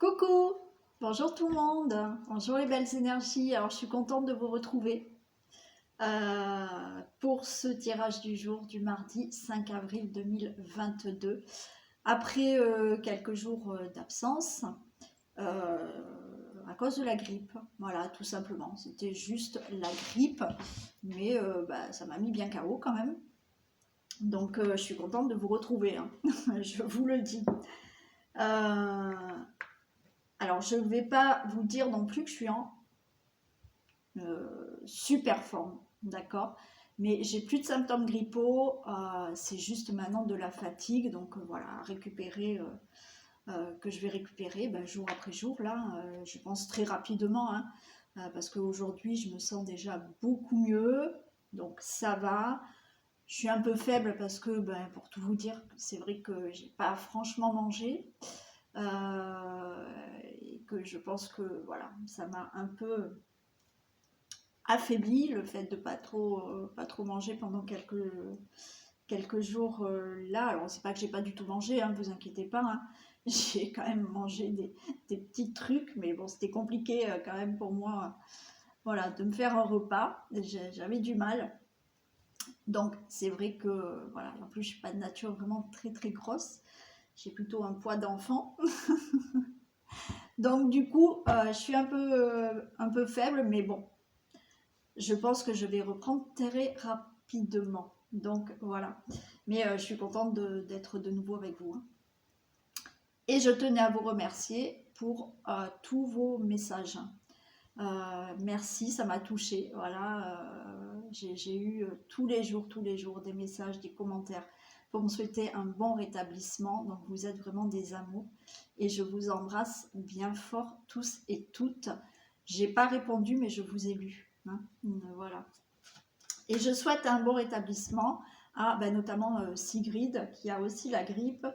Coucou, bonjour tout le monde, bonjour les belles énergies. Alors je suis contente de vous retrouver pour ce tirage du jour du mardi 5 avril 2022. Après quelques jours d'absence à cause de la grippe, voilà, tout simplement. C'était juste la grippe, mais ça m'a mis bien KO quand même. Donc je suis contente de vous retrouver, hein. Je vous le dis. Alors, je ne vais pas vous dire non plus que je suis en super forme, d'accord? Mais j'ai plus de symptômes grippaux, c'est juste maintenant de la fatigue, donc voilà, récupérer, que je vais récupérer jour après jour, là, je pense très rapidement, hein, parce qu'aujourd'hui, je me sens déjà beaucoup mieux, donc ça va. Je suis un peu faible parce que, pour tout vous dire, c'est vrai que j'ai pas franchement mangé. Et que je pense que voilà, ça m'a un peu affaibli le fait de pas trop manger pendant quelques jours là. Alors c'est pas que j'ai pas du tout mangé, hein, vous inquiétez pas, hein. J'ai quand même mangé des petits trucs, mais bon, c'était compliqué quand même pour moi, voilà, de me faire un repas. J'avais du mal. Donc c'est vrai que voilà, en plus je suis pas de nature vraiment très grosse, j'ai plutôt un poids d'enfant. Donc du coup, je suis un peu faible, mais bon, je pense que je vais reprendre très rapidement. Donc voilà. Mais je suis contente d'être de nouveau avec vous, hein. Et je tenais à vous remercier pour tous vos messages. Merci, ça m'a touchée. Voilà, j'ai eu tous les jours des messages, des commentaires pour me souhaiter un bon rétablissement. Donc vous êtes vraiment des amours et je vous embrasse bien fort tous et toutes. J'ai pas répondu, mais je vous ai lu, hein. Voilà. Et je souhaite un bon rétablissement à notamment Sigrid qui a aussi la grippe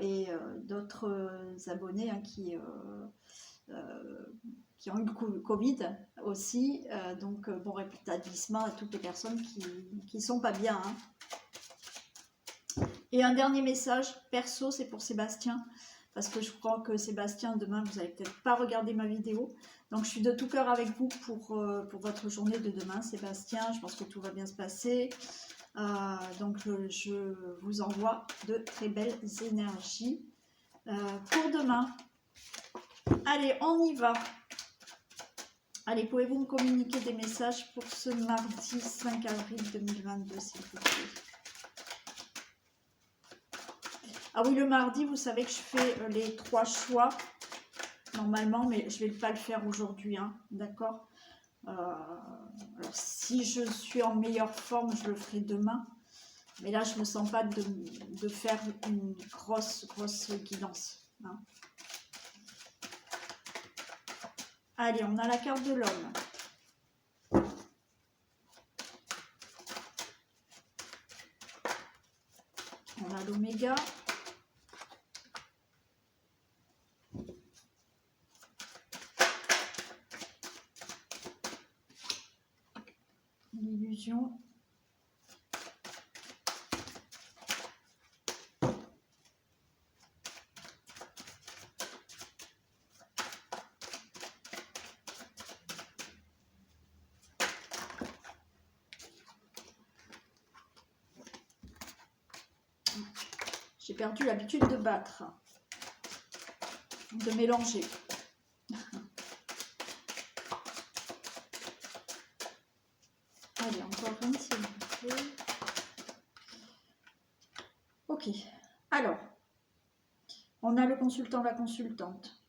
et d'autres abonnés, hein, qui ont eu le Covid aussi. Donc bon rétablissement à toutes les personnes qui sont pas bien, hein. Et un dernier message perso, c'est pour Sébastien, parce que je crois que Sébastien, demain, vous n'allez peut-être pas regarder ma vidéo. Donc je suis de tout cœur avec vous pour votre journée de demain, Sébastien. Je pense que tout va bien se passer. Donc je vous envoie de très belles énergies pour demain. Allez, on y va. Allez, pouvez-vous me communiquer des messages pour ce mardi 5 avril 2022, s'il vous plaît? Ah oui, le mardi, vous savez que je fais les 3 choix, normalement, mais je ne vais pas le faire aujourd'hui, hein, d'accord? Alors, si je suis en meilleure forme, je le ferai demain. Mais là, je ne me sens pas de faire une grosse guidance, hein. Allez, on a la carte de l'homme. On a l'oméga. L'illusion. J'ai perdu l'habitude de battre, de mélanger. Allez, encore une, s'il vous plaît. Ok, alors, on a le consultant, la consultante,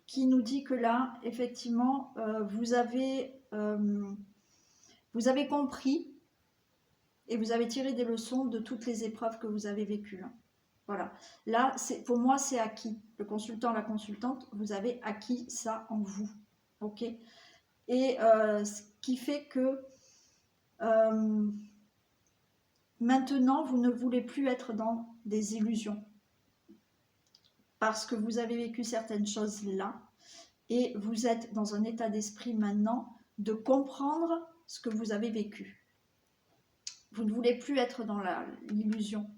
qui nous dit que là, effectivement, vous avez compris et vous avez tiré des leçons de toutes les épreuves que vous avez vécues, hein. Voilà, là, pour moi, c'est acquis. Le consultant, la consultante, vous avez acquis ça en vous, ok? Et ce qui fait que maintenant, vous ne voulez plus être dans des illusions parce que vous avez vécu certaines choses là et vous êtes dans un état d'esprit maintenant de comprendre ce que vous avez vécu. Vous ne voulez plus être dans l'illusion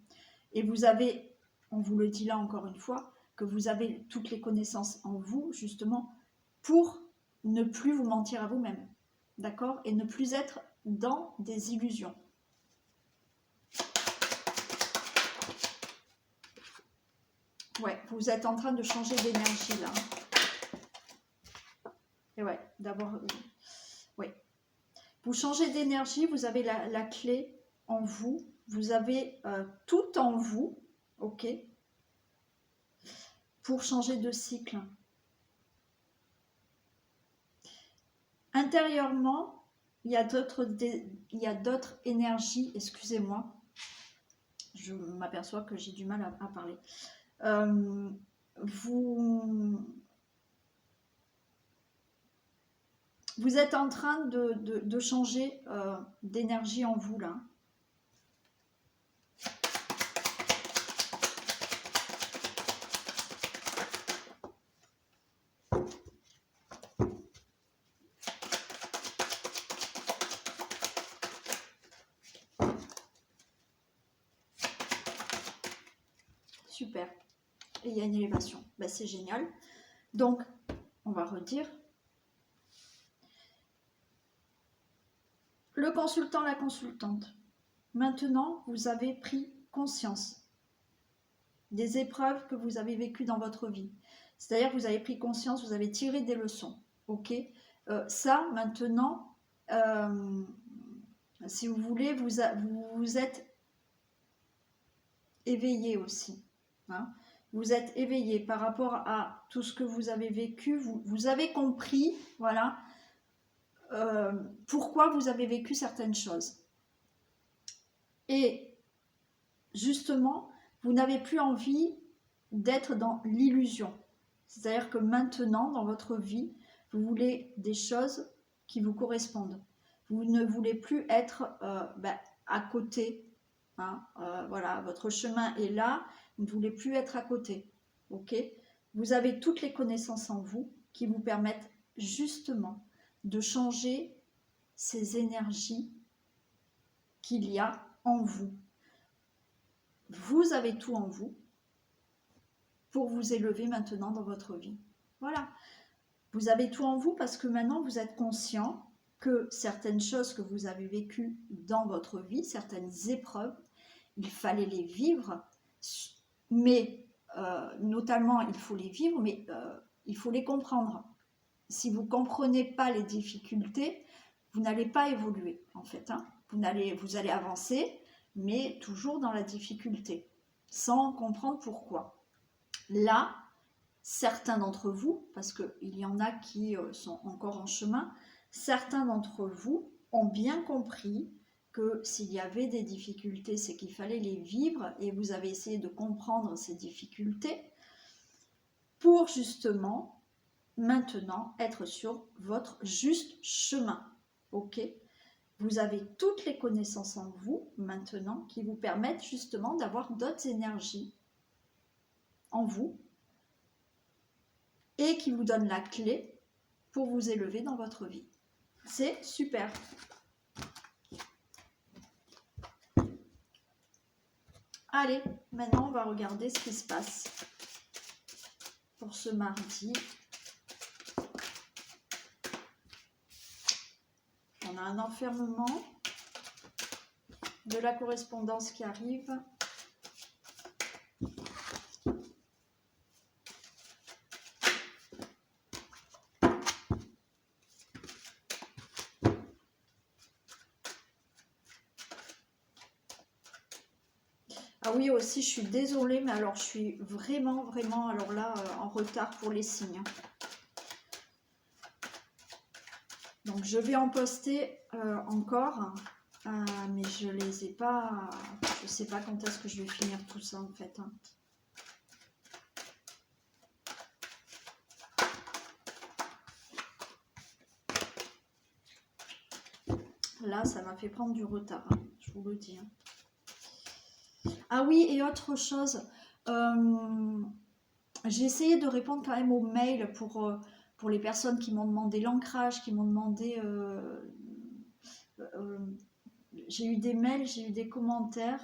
et vous avez, on vous le dit là encore une fois, que vous avez toutes les connaissances en vous, justement, pour ne plus vous mentir à vous-même, d'accord? Et ne plus être dans des illusions. Ouais, vous êtes en train de changer d'énergie là. Et ouais, d'abord, oui. Vous changez d'énergie, vous avez la clé en vous, vous avez tout en vous, ok, pour changer de cycle. Intérieurement, il y a d'autres énergies, excusez-moi, je m'aperçois que j'ai du mal à parler. Vous êtes en train de changer d'énergie en vous, là. Super. Et il y a une élévation. Ben, c'est génial. Donc, on va redire. Le consultant, la consultante. Maintenant, vous avez pris conscience des épreuves que vous avez vécues dans votre vie. C'est-à-dire que vous avez pris conscience, vous avez tiré des leçons. Ok, ça, maintenant, si vous voulez, vous êtes éveillé aussi. Hein, vous êtes éveillé par rapport à tout ce que vous avez vécu. Vous avez compris, voilà, pourquoi vous avez vécu certaines choses. Et justement, vous n'avez plus envie d'être dans l'illusion. C'est-à-dire que maintenant, dans votre vie, vous voulez des choses qui vous correspondent. Vous ne voulez plus être à côté. Hein, voilà, votre chemin est là, vous ne voulez plus être à côté. Ok, vous avez toutes les connaissances en vous qui vous permettent justement de changer ces énergies qu'il y a en vous. Vous avez tout en vous pour vous élever maintenant dans votre vie. Voilà. Vous avez tout en vous parce que maintenant vous êtes conscient que certaines choses que vous avez vécues dans votre vie, certaines épreuves, il fallait les vivre, mais notamment il faut les vivre, mais il faut les comprendre. Si vous ne comprenez pas les difficultés, vous n'allez pas évoluer en fait. Hein. Vous allez avancer, mais toujours dans la difficulté, sans comprendre pourquoi. Là, certains d'entre vous, parce qu'il y en a qui sont encore en chemin, certains d'entre vous ont bien compris que s'il y avait des difficultés, c'est qu'il fallait les vivre et vous avez essayé de comprendre ces difficultés pour justement maintenant être sur votre juste chemin. Ok ? Vous avez toutes les connaissances en vous maintenant qui vous permettent justement d'avoir d'autres énergies en vous et qui vous donnent la clé pour vous élever dans votre vie. C'est super. Allez, maintenant on va regarder ce qui se passe pour ce mardi. On a un enfermement de la correspondance qui arrive. Ah oui, aussi, je suis désolée, mais alors je suis vraiment, alors là, en retard pour les signes. Donc, je vais en poster encore, mais je les ai pas, je sais pas quand est-ce que je vais finir tout ça, en fait. Hein. Là, ça m'a fait prendre du retard, hein, je vous le dis. Hein. Ah oui, et autre chose, j'ai essayé de répondre quand même aux mails pour les personnes qui m'ont demandé l'ancrage, qui m'ont demandé... j'ai eu des mails, j'ai eu des commentaires.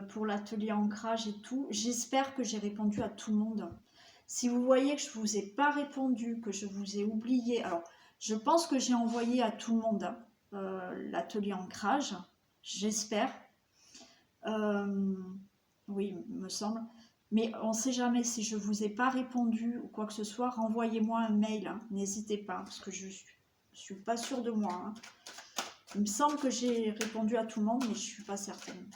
pour l'atelier ancrage et tout. J'espère que j'ai répondu à tout le monde. Si vous voyez que je ne vous ai pas répondu, que je vous ai oublié, alors je pense que j'ai envoyé à tout le monde l'atelier ancrage, j'espère. Oui, me semble. Mais on ne sait jamais, si je ne vous ai pas répondu ou quoi que ce soit, renvoyez-moi un mail, hein, n'hésitez pas, parce que je ne suis pas sûre de moi. Hein. Il me semble que j'ai répondu à tout le monde, mais je ne suis pas certaine.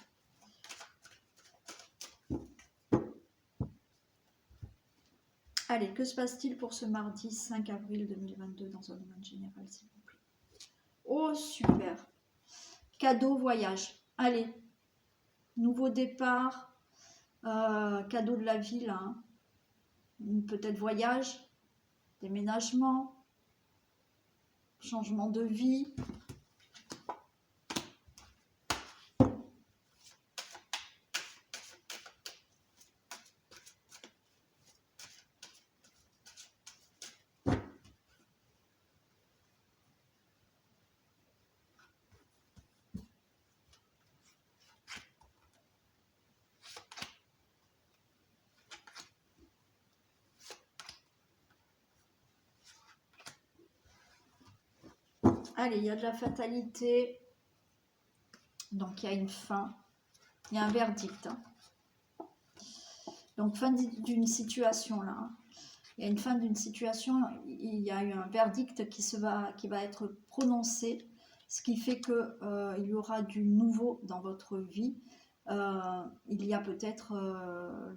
Allez, que se passe-t-il pour ce mardi 5 avril 2022 dans un domaine général, s'il vous plaît? Oh, super. Cadeau voyage. Allez, nouveau départ, cadeau de la ville, hein. Peut-être voyage, déménagement, changement de vie. Allez, il y a de la fatalité, donc il y a une fin, il y a un verdict. Hein. Donc fin d'une situation là. Hein. Il y a une fin d'une situation, il y a eu un verdict qui va être prononcé, ce qui fait qu'il y aura du nouveau dans votre vie. Il y a peut-être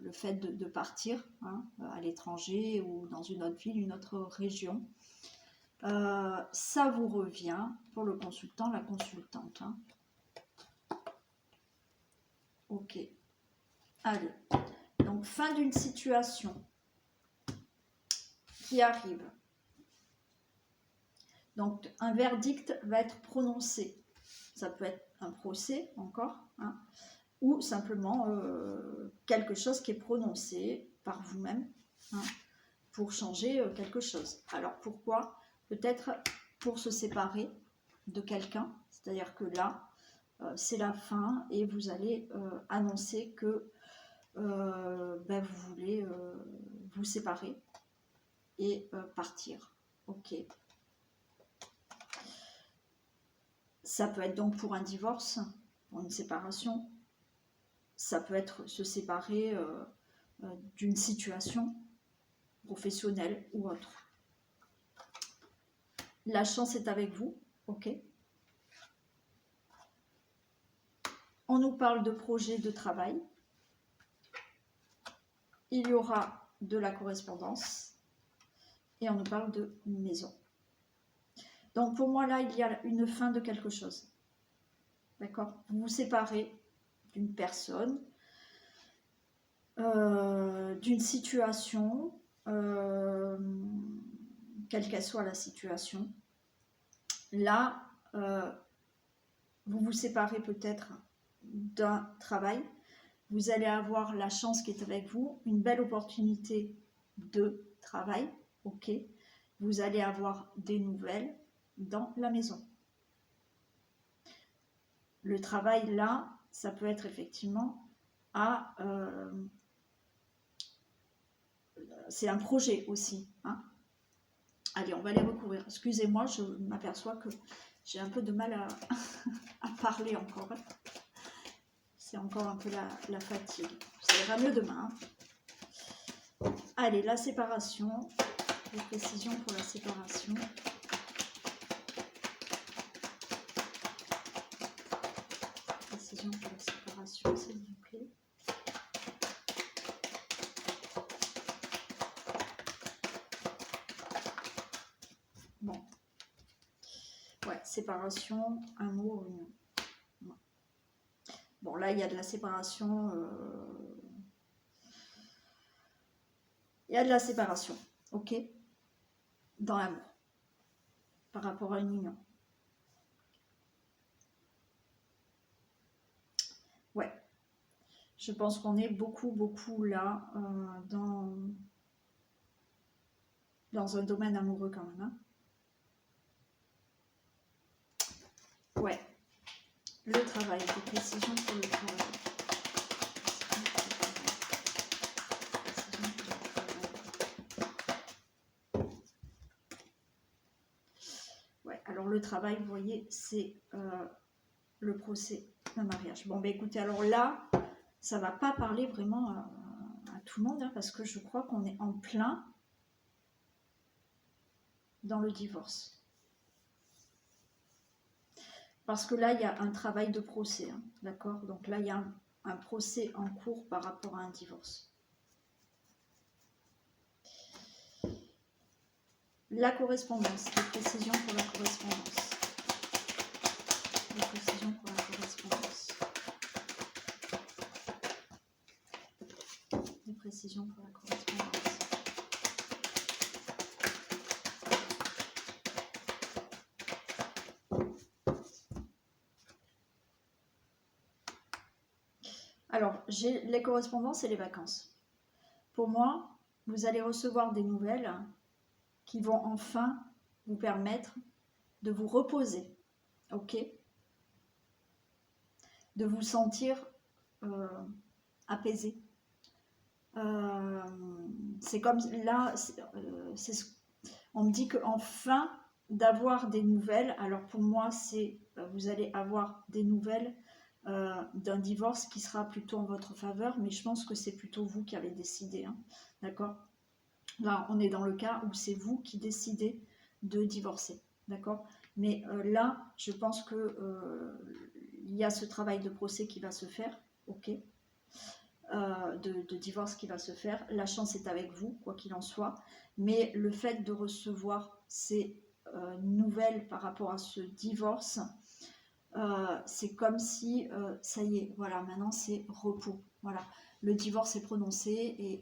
le fait de partir hein, à l'étranger ou dans une autre ville, une autre région. Ça vous revient pour le consultant, la consultante. Hein. Ok. Allez. Donc, fin d'une situation qui arrive. Donc, un verdict va être prononcé. Ça peut être un procès encore, hein, ou simplement quelque chose qui est prononcé par vous-même hein, pour changer quelque chose. Alors, pourquoi? Peut-être pour se séparer de quelqu'un, c'est-à-dire que là, c'est la fin et vous allez annoncer que vous voulez vous séparer et partir. Ok. Ça peut être donc pour un divorce, pour une séparation. Ça peut être se séparer d'une situation professionnelle ou autre. La chance est avec vous, ok. On nous parle de projet de travail. Il y aura de la correspondance. Et on nous parle de maison. Donc pour moi là, il y a une fin de quelque chose. D'accord? Vous vous séparez d'une personne, d'une situation, quelle qu'elle soit la situation. Là, vous vous séparez peut-être d'un travail. Vous allez avoir la chance qui est avec vous, une belle opportunité de travail. Ok. Vous allez avoir des nouvelles dans la maison. Le travail là, ça peut être effectivement à... c'est un projet aussi. Hein. Allez, on va les recouvrir. Excusez-moi, je m'aperçois que j'ai un peu de mal à parler encore. C'est encore un peu la fatigue. Ça ira mieux demain. Hein. Allez, la séparation. Les précisions pour la séparation. Précision pour la séparation, s'il vous plaît. Bon. Ouais, séparation, un mot, union. Ouais. Bon, là, il y a de la séparation. Il y a de la séparation, ok? Dans l'amour. Par rapport à une union. Ouais. Je pense qu'on est beaucoup là dans un domaine amoureux quand même. Hein. Ouais. Le travail, des précisions pour le travail. Alors le travail, vous voyez, c'est le procès d'un mariage. Bon, ben écoutez, alors là, ça va pas parler vraiment à tout le monde, hein, parce que je crois qu'on est en plein dans le divorce. Parce que là, il y a un travail de procès, hein, d'accord? Donc là, il y a un procès en cours par rapport à un divorce. La correspondance, des précisions pour la correspondance. Des précisions pour la correspondance. Des précisions pour la correspondance. Alors, j'ai les correspondances et les vacances. Pour moi, vous allez recevoir des nouvelles qui vont enfin vous permettre de vous reposer, ok? De vous sentir apaisé. C'est comme là, on me dit qu'enfin d'avoir des nouvelles, alors pour moi, c'est vous allez avoir des nouvelles d'un divorce qui sera plutôt en votre faveur, mais je pense que c'est plutôt vous qui avez décidé, hein, d'accord? Là, on est dans le cas où c'est vous qui décidez de divorcer, d'accord? Mais là, je pense que il y a ce travail de procès qui va se faire, ok? De divorce qui va se faire. La chance est avec vous, quoi qu'il en soit. Mais le fait de recevoir ces nouvelles par rapport à ce divorce, c'est comme si, ça y est, voilà, maintenant c'est repos. Voilà, le divorce est prononcé et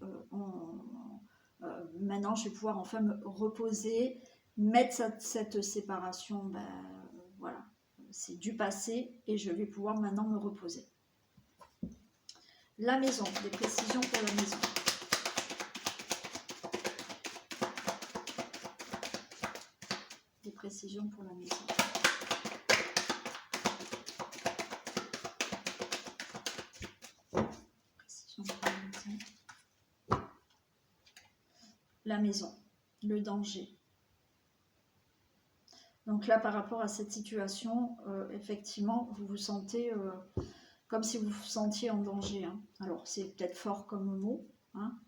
maintenant je vais pouvoir enfin me reposer, mettre cette séparation, ben, voilà, c'est du passé et je vais pouvoir maintenant me reposer. La maison, des précisions pour la maison. Des précisions pour la maison. Précisions pour la maison. La maison, le danger. Donc là, par rapport à cette situation, effectivement, vous vous sentez comme si vous vous sentiez en danger, hein. Alors, c'est peut-être fort comme mot, hein,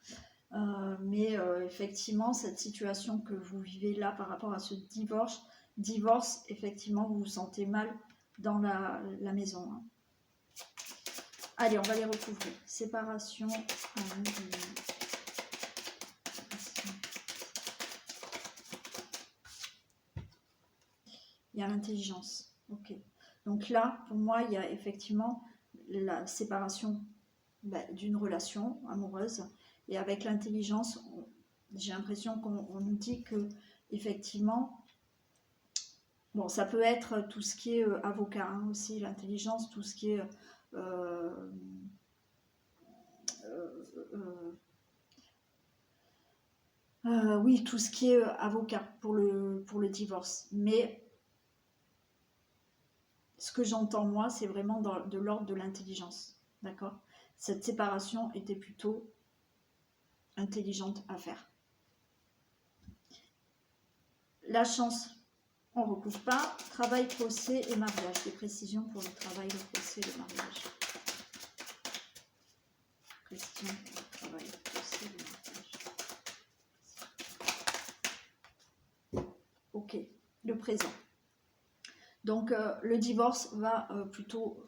mais effectivement, cette situation que vous vivez là par rapport à ce divorce, effectivement, vous vous sentez mal dans la maison, hein. Allez, on va les recouvrir. Séparation. Il y a l'intelligence. Ok. Donc là, pour moi, il y a effectivement la séparation d'une relation amoureuse. Et avec l'intelligence, j'ai l'impression qu'on nous dit que, effectivement, bon, ça peut être tout ce qui est avocat, hein, aussi, l'intelligence, tout ce qui est oui, tout ce qui est avocat pour le divorce. Mais ce que j'entends moi, c'est vraiment de l'ordre de l'intelligence, d'accord? Cette séparation était plutôt intelligente à faire. La chance, on ne recouvre pas. Travail, procès et mariage. Des précisions pour le travail, le procès et le mariage. Précisions pour le travail, le procès et le mariage. Ok, le présent. Donc le divorce va plutôt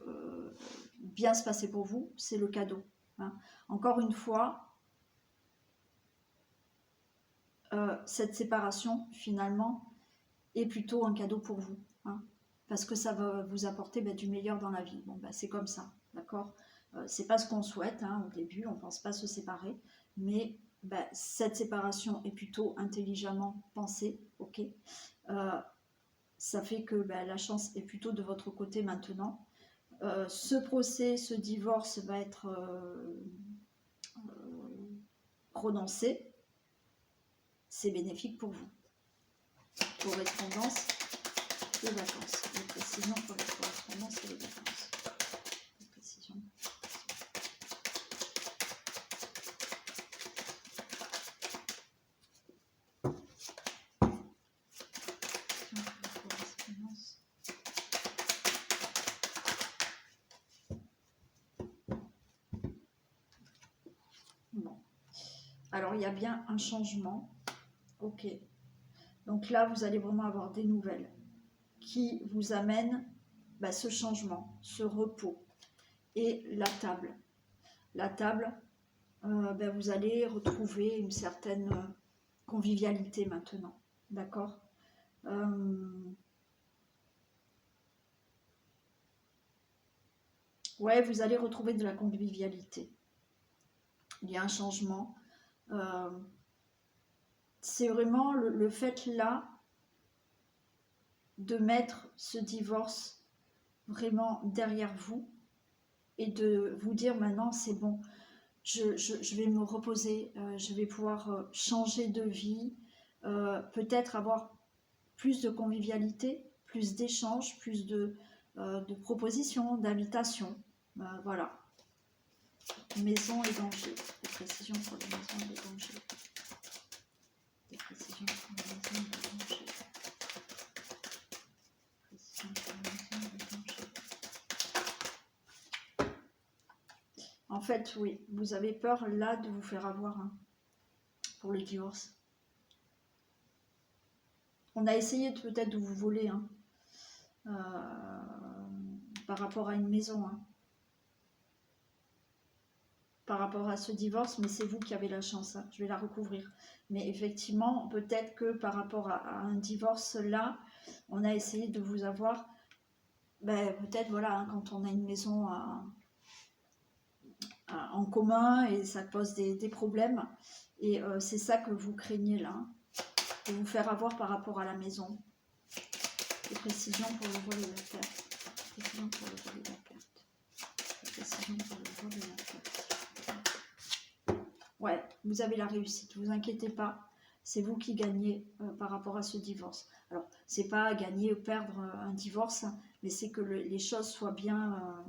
bien se passer pour vous, c'est le cadeau, hein. Encore une fois, cette séparation finalement est plutôt un cadeau pour vous, hein, parce que ça va vous apporter du meilleur dans la vie. Bon, c'est comme ça, d'accord? C'est pas ce qu'on souhaite, hein, au début, on ne pense pas se séparer, mais cette séparation est plutôt intelligemment pensée, ok? Ça fait que la chance est plutôt de votre côté maintenant. Ce procès, ce divorce va être prononcé. C'est bénéfique pour vous. Correspondance et vacances. Les précisions pour les correspondances et les vacances. Les précisions. Alors, il y a bien un changement. Ok. Donc là, vous allez vraiment avoir des nouvelles qui vous amènent ce changement, ce repos. Et la table. La table, vous allez retrouver une certaine convivialité maintenant. D'accord. Ouais, vous allez retrouver de la convivialité. Il y a un changement. C'est vraiment le fait là de mettre ce divorce vraiment derrière vous et de vous dire maintenant c'est bon, je vais me reposer, je vais pouvoir changer de vie, peut-être avoir plus de convivialité, plus d'échanges, plus de propositions, d'invitations. Voilà. Maison et danger. Des précisions pour les maisons et les dangers. Des précisions pour les maisons et les dangers. Précisions pour les maisons et les dangers. En fait, oui, vous avez peur là de vous faire avoir pour le divorce. On a essayé peut-être de vous voler par rapport à une maison. Par rapport à ce divorce, mais c'est vous qui avez la chance, je vais la recouvrir. Mais effectivement, peut-être que par rapport à un divorce là, on a essayé de vous avoir, peut-être voilà, quand on a une maison en commun et ça cause des problèmes, et c'est ça que vous craignez là, de vous faire avoir par rapport à la maison. Des précisions pour le vol et la perte. Précisions pour le vol et la perte. Précisions pour le vol et la perte. Ouais, vous avez la réussite, vous inquiétez pas, c'est vous qui gagnez par rapport à ce divorce. Alors, c'est pas gagner ou perdre un divorce, mais c'est que les choses soient bien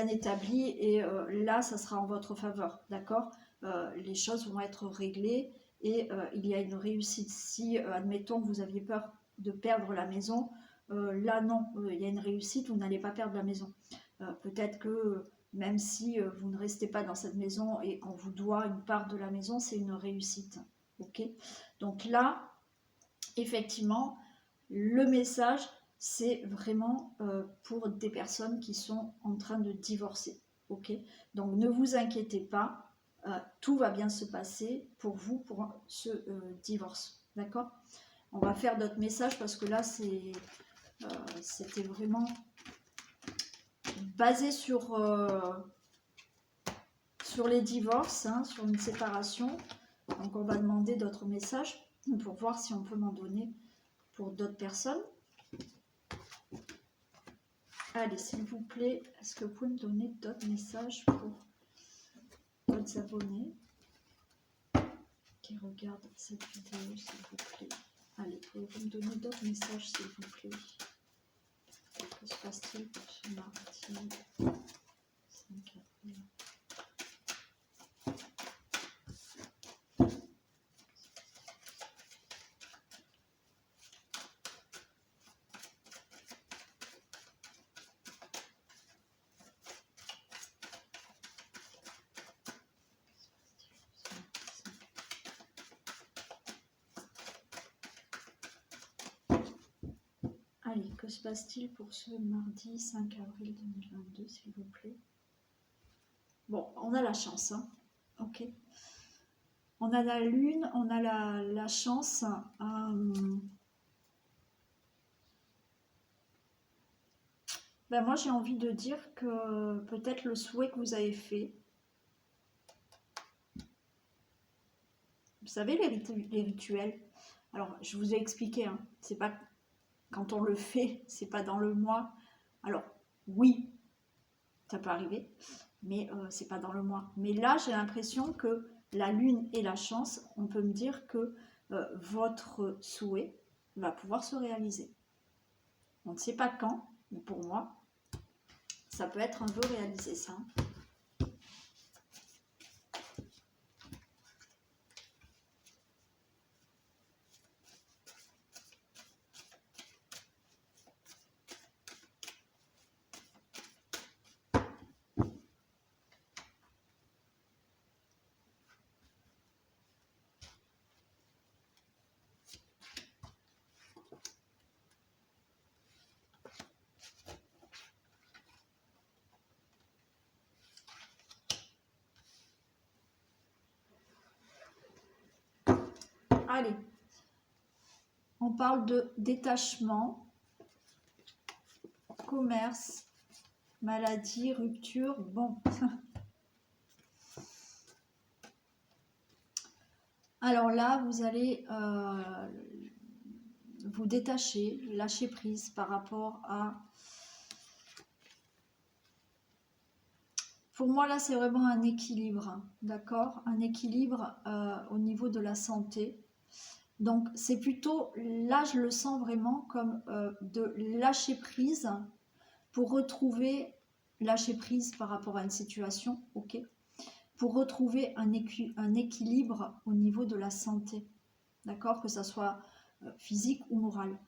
établies et là, ça sera en votre faveur, d'accord. Les choses vont être réglées et il y a une réussite. Si, admettons, vous aviez peur de perdre la maison, là, non, il y a une réussite, vous n'allez pas perdre la maison. Peut-être que même si vous ne restez pas dans cette maison et qu'on vous doit une part de la maison, c'est une réussite. Ok. Donc là, effectivement, le message, c'est vraiment pour des personnes qui sont en train de divorcer. Ok. Donc ne vous inquiétez pas, tout va bien se passer pour vous pour ce divorce. D'accord. On va faire d'autres messages parce que là, c'était vraiment basé sur les divorces, sur une séparation. Donc on va demander d'autres messages pour voir si on peut m'en donner pour d'autres personnes. Allez, s'il vous plaît, est-ce que vous pouvez me donner d'autres messages pour d'autres abonnés qui regardent cette vidéo, s'il vous plaît. Allez, pouvez-vous me donner d'autres messages, s'il vous plaît. Que se passe-t-il pour ce mardi 5 avril? Allez, que se passe-t-il pour ce mardi 5 avril 2022, s'il vous plaît? Bon, on a la chance, ok. On a la lune, on a la chance. Moi, j'ai envie de dire que peut-être le souhait que vous avez fait, vous savez, les rituels. Alors, je vous ai expliqué, c'est pas quand on le fait, c'est pas dans le mois. Alors, oui, ça peut arriver, mais c'est pas dans le mois. Mais là, j'ai l'impression que la lune et la chance, on peut me dire que votre souhait va pouvoir se réaliser. On ne sait pas quand, mais pour moi, ça peut être un vœu réalisé, ça. Allez, on parle de détachement, commerce, maladie, rupture. Bon. Alors là, vous allez vous détacher, lâcher prise par rapport à... Pour moi, là, c'est vraiment un équilibre, d'accord? Un équilibre au niveau de la santé. Donc, c'est plutôt, là, je le sens vraiment comme de lâcher prise pour retrouver, lâcher prise par rapport à une situation, ok? Pour retrouver un équilibre au niveau de la santé, d'accord? Que ça soit physique ou moral.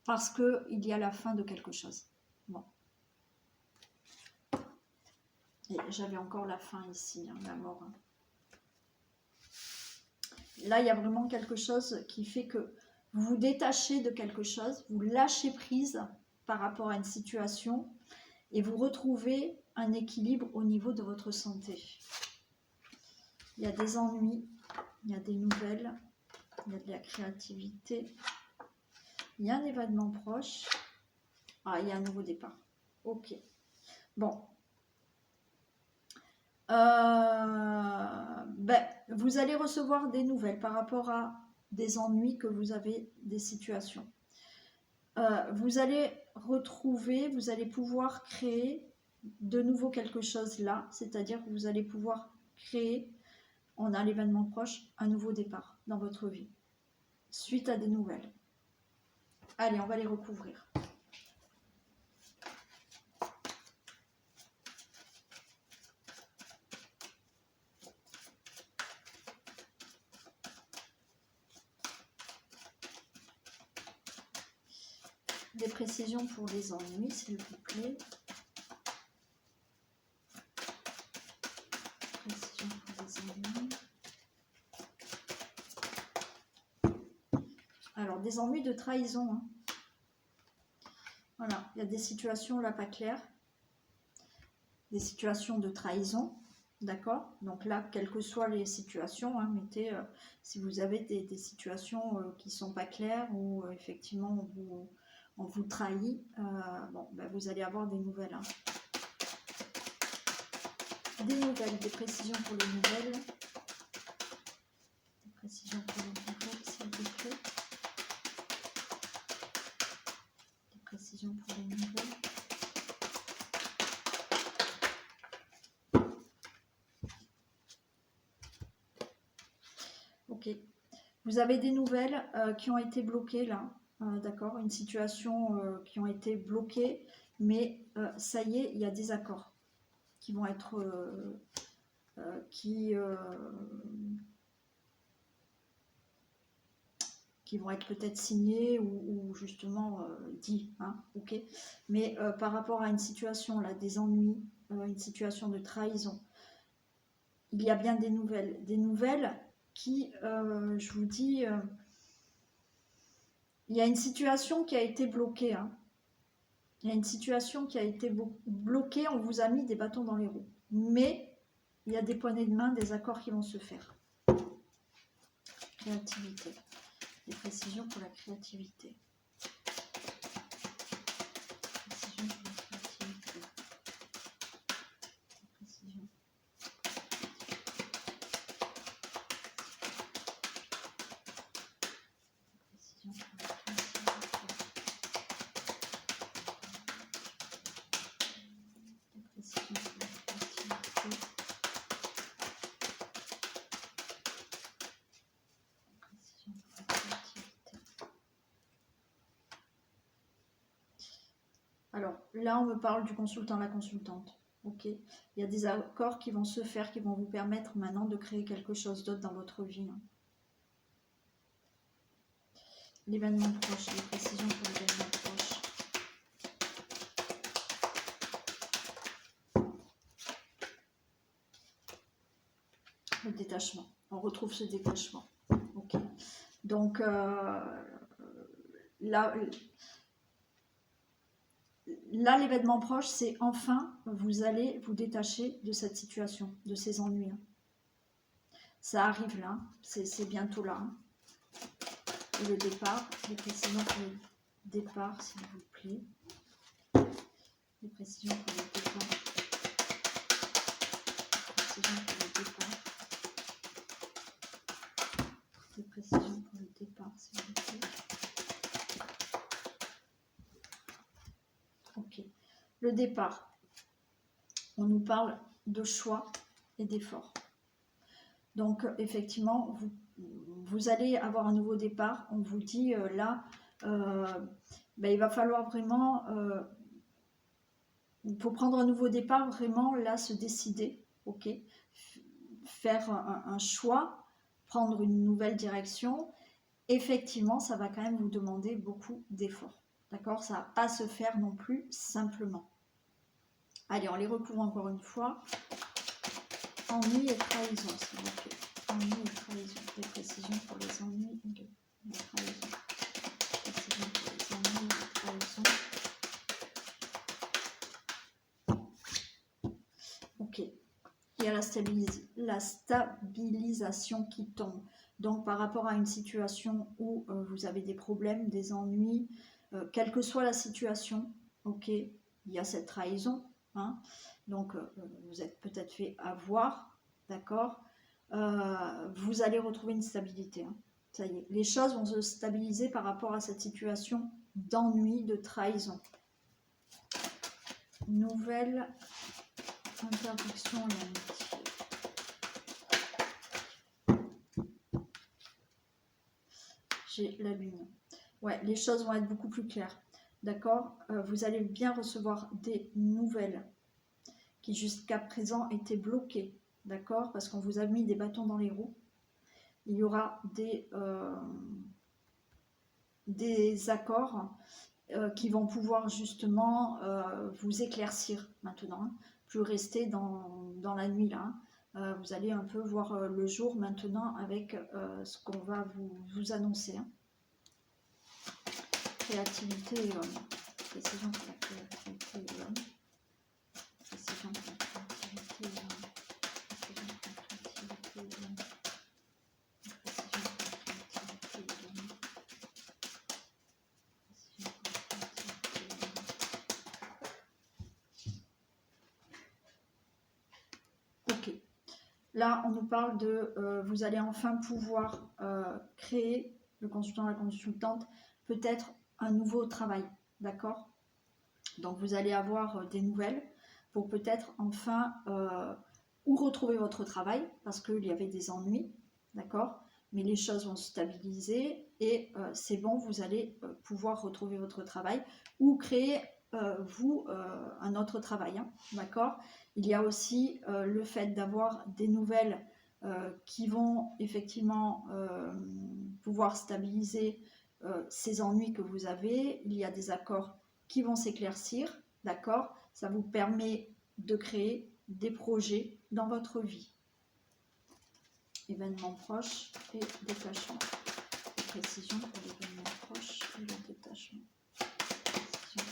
Parce qu'il y a la fin de quelque chose. Bon. Et j'avais encore la fin ici, hein, la mort. Hein. Là, il y a vraiment quelque chose qui fait que vous vous détachez de quelque chose, vous lâchez prise par rapport à une situation et vous retrouvez un équilibre au niveau de votre santé. Il y a des ennuis, il y a des nouvelles, il y a de la créativité, il y a un événement proche. Ah, il y a un nouveau départ. Ok. Bon. Vous allez recevoir des nouvelles par rapport à des ennuis que vous avez, des situations. Vous allez retrouver, vous allez pouvoir créer de nouveau quelque chose là, c'est-à-dire que vous allez pouvoir créer, on a l'événement proche, un nouveau départ dans votre vie, suite à des nouvelles. Allez, on va les recouvrir. Des précisions pour les ennuis, s'il vous plaît. Précisions pour les ennuis. Alors, des ennuis de trahison. Hein. Voilà, il y a des situations là pas claires. Des situations de trahison. D'accord? Donc là, quelles que soient les situations, hein, mettez, si vous avez des situations qui ne sont pas claires ou effectivement on vous trahit, vous allez avoir des nouvelles. Hein. Des nouvelles, des précisions pour les nouvelles. Des précisions pour les nouvelles, s'il vous plaît. Des précisions pour les nouvelles. Ok. Vous avez des nouvelles qui ont été bloquées là. D'accord, une situation qui ont été bloquées, mais ça y est, il y a des accords qui vont être qui vont être peut-être signés ou justement dits, hein, ok. Mais par rapport à une situation là, des ennuis, une situation de trahison, il y a bien des nouvelles qui, je vous dis. Il y a une situation qui a été bloquée. Hein. Il y a une situation qui a été bloquée. On vous a mis des bâtons dans les roues. Mais il y a des poignées de main, des accords qui vont se faire. Créativité. Des précisions pour la créativité. Précisions pour la créativité. Précisions. Précisions pour la Alors là, on me parle du consultant, la consultante. Ok. Il y a des accords qui vont se faire, qui vont vous permettre maintenant de créer quelque chose d'autre dans votre vie. Hein. L'événement proche, les précisions pour l'événement proche. Le détachement. On retrouve ce détachement. Ok. Donc là, l'événement proche, c'est enfin, vous allez vous détacher de cette situation, de ces ennuis. Ça arrive là, c'est bientôt là. Hein. Et le départ, les précisions pour le départ, s'il vous plaît. Les précisions pour le départ. Les précisions pour le départ. Les précisions pour le départ, s'il vous plaît. Ok. Le départ. On nous parle de choix et d'effort. Donc, effectivement, vous allez avoir un nouveau départ. On vous dit là, il va falloir vraiment, pour prendre un nouveau départ, vraiment là se décider, ok, faire un choix, prendre une nouvelle direction. Effectivement, ça va quand même vous demander beaucoup d'efforts. D'accord? Ça ne va pas se faire non plus simplement. Allez, on les recouvre encore une fois. Ennui et trahison, s'il vous plaît. Ennui et trahison. Des précisions pour les ennuis et la trahison. Précisions pour les ennuis et la trahison. Ok. Il y a la stabilisation qui tombe. Donc, par rapport à une situation où vous avez des problèmes, des ennuis, quelle que soit la situation, ok, il y a cette trahison. Hein, donc, vous êtes peut-être fait avoir, d'accord, vous allez retrouver une stabilité. Hein, ça y est, les choses vont se stabiliser par rapport à cette situation d'ennui, de trahison. Nouvelle interdiction à l'amitié. J'ai la lune. Ouais, les choses vont être beaucoup plus claires. D'accord, vous allez bien recevoir des nouvelles qui jusqu'à présent étaient bloquées. D'accord, parce qu'on vous a mis des bâtons dans les roues. Il y aura des accords qui vont pouvoir justement vous éclaircir maintenant. Hein. Plus rester dans la nuit là. Hein. Vous allez un peu voir le jour maintenant avec ce qu'on va vous annoncer. Hein. Créativité et homme. Précision pour la créativité et l'homme. Précision pour la créativité et l'homme. Précision pour la créativité et l'homme. Précision pour la créativité et l'homme. Précision pour la créativité et l'homme. Ok. Là, on nous parle de vous allez enfin pouvoir créer, le consultant, la consultante, peut-être un nouveau travail, d'accord? Donc vous allez avoir des nouvelles pour peut-être enfin ou retrouver votre travail parce qu'il y avait des ennuis, d'accord? Mais les choses vont se stabiliser et c'est bon, vous allez pouvoir retrouver votre travail ou créer vous un autre travail, hein, d'accord? Il y a aussi le fait d'avoir des nouvelles qui vont effectivement pouvoir stabiliser ces ennuis que vous avez. Il y a des accords qui vont s'éclaircir, d'accord? Ça vous permet de créer des projets dans votre vie. Événements proches et détachement. Précision pour l'événement proche et le détachement. Précision.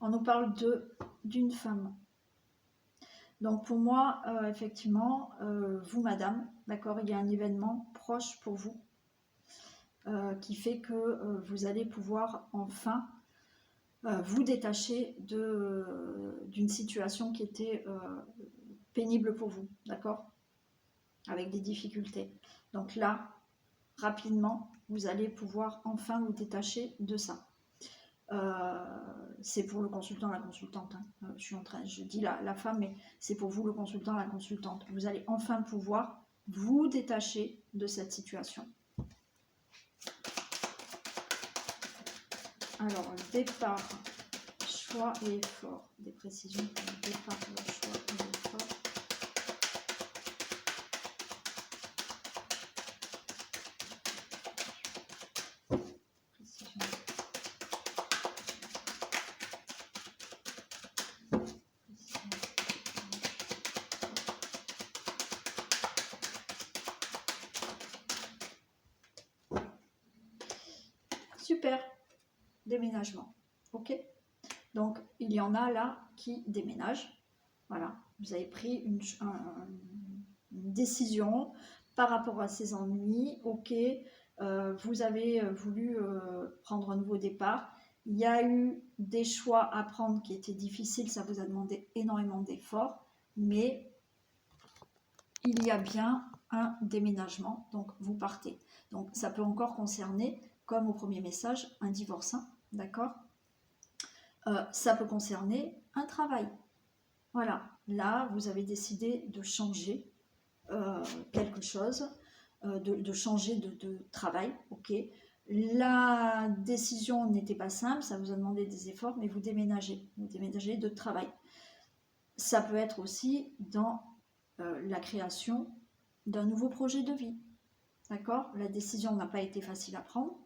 On nous parle d'une femme. Donc pour moi, effectivement, vous madame, d'accord, il y a un événement proche pour vous qui fait que vous allez pouvoir enfin vous détacher d'une situation qui était pénible pour vous, d'accord, avec des difficultés. Donc là, rapidement, vous allez pouvoir enfin vous détacher de ça. C'est pour le consultant, la consultante. Hein. Je dis la femme, mais c'est pour vous le consultant, la consultante. Vous allez enfin pouvoir vous détacher de cette situation. Alors, départ, choix et effort. Des précisions pour le départ, le choix et l'effort. super, déménagement, ok? Donc, il y en a là qui déménagent. Voilà, vous avez pris une décision par rapport à ces ennuis, ok, vous avez voulu prendre un nouveau départ. Il y a eu des choix à prendre qui étaient difficiles, ça vous a demandé énormément d'efforts, mais il y a bien un déménagement, donc vous partez. Donc ça peut encore concerner, comme au premier message, un divorce, hein, d'accord? Ça peut concerner un travail. Voilà, là vous avez décidé de changer quelque chose, de changer de travail, ok. La décision n'était pas simple, ça vous a demandé des efforts, mais vous déménagez de travail. Ça peut être aussi dans la création d'un nouveau projet de vie, d'accord. La décision n'a pas été facile à prendre,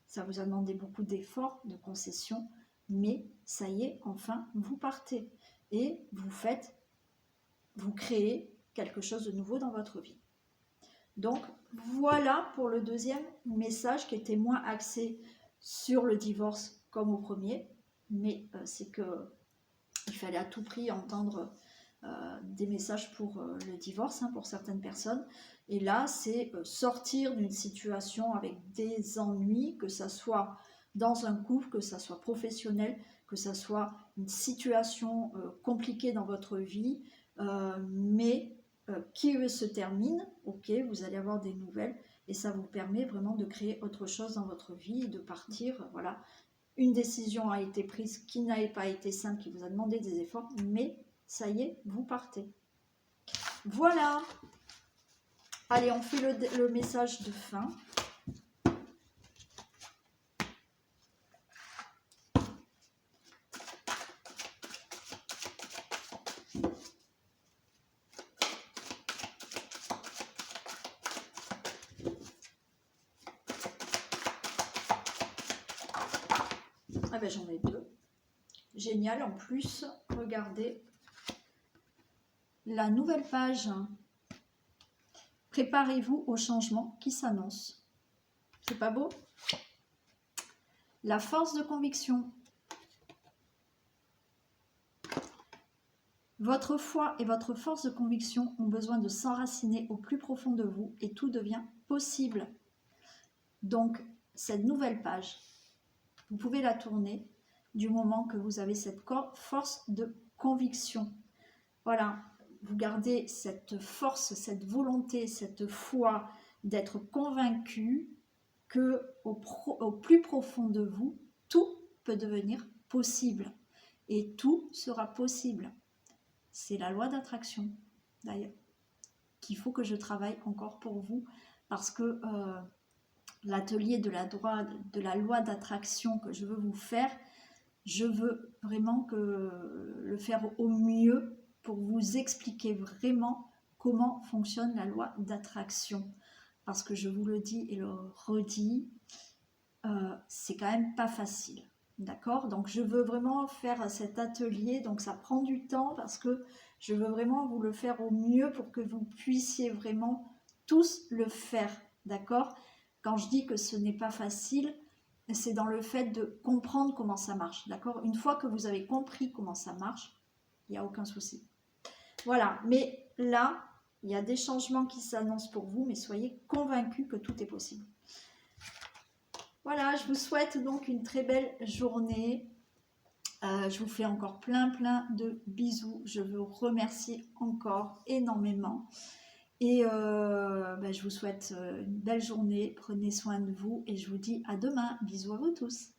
ça vous a demandé beaucoup d'efforts, de concessions, mais ça y est, enfin, vous partez et vous créez quelque chose de nouveau dans votre vie. Donc, voilà pour le deuxième message qui était moins axé sur le divorce comme au premier, mais c'est que il fallait à tout prix entendre des messages pour le divorce, hein, pour certaines personnes. Et là, c'est sortir d'une situation avec des ennuis, que ça soit dans un couple, que ça soit professionnel, que ça soit une situation compliquée dans votre vie, mais qui se termine, ok, vous allez avoir des nouvelles et ça vous permet vraiment de créer autre chose dans votre vie et de partir, voilà. Une décision a été prise qui n'a pas été simple, qui vous a demandé des efforts, mais ça y est, vous partez. Voilà. Allez, on fait le message de fin. Ah ben j'en ai deux. Génial, en plus, regardez la nouvelle page. Préparez-vous au changement qui s'annonce. C'est pas beau? La force de conviction. Votre foi et votre force de conviction ont besoin de s'enraciner au plus profond de vous et tout devient possible. Donc, cette nouvelle page, vous pouvez la tourner du moment que vous avez cette force de conviction. Voilà, vous gardez cette force, cette volonté, cette foi d'être convaincu que au plus profond de vous, tout peut devenir possible. Et tout sera possible. C'est la loi d'attraction, d'ailleurs, qu'il faut que je travaille encore pour vous, parce que l'atelier de la loi d'attraction que je veux vous faire, je veux vraiment le faire au mieux pour vous expliquer vraiment comment fonctionne la loi d'attraction. Parce que je vous le dis et le redis, c'est quand même pas facile. D'accord? Donc je veux vraiment faire cet atelier, donc ça prend du temps parce que je veux vraiment vous le faire au mieux pour que vous puissiez vraiment tous le faire. D'accord? Quand je dis que ce n'est pas facile, c'est dans le fait de comprendre comment ça marche. D'accord? Une fois que vous avez compris comment ça marche, il n'y a aucun souci. Voilà, mais là, il y a des changements qui s'annoncent pour vous, mais soyez convaincus que tout est possible. Voilà, je vous souhaite donc une très belle journée. Je vous fais encore plein de bisous. Je vous remercie encore énormément. Et je vous souhaite une belle journée. Prenez soin de vous et je vous dis à demain. Bisous à vous tous.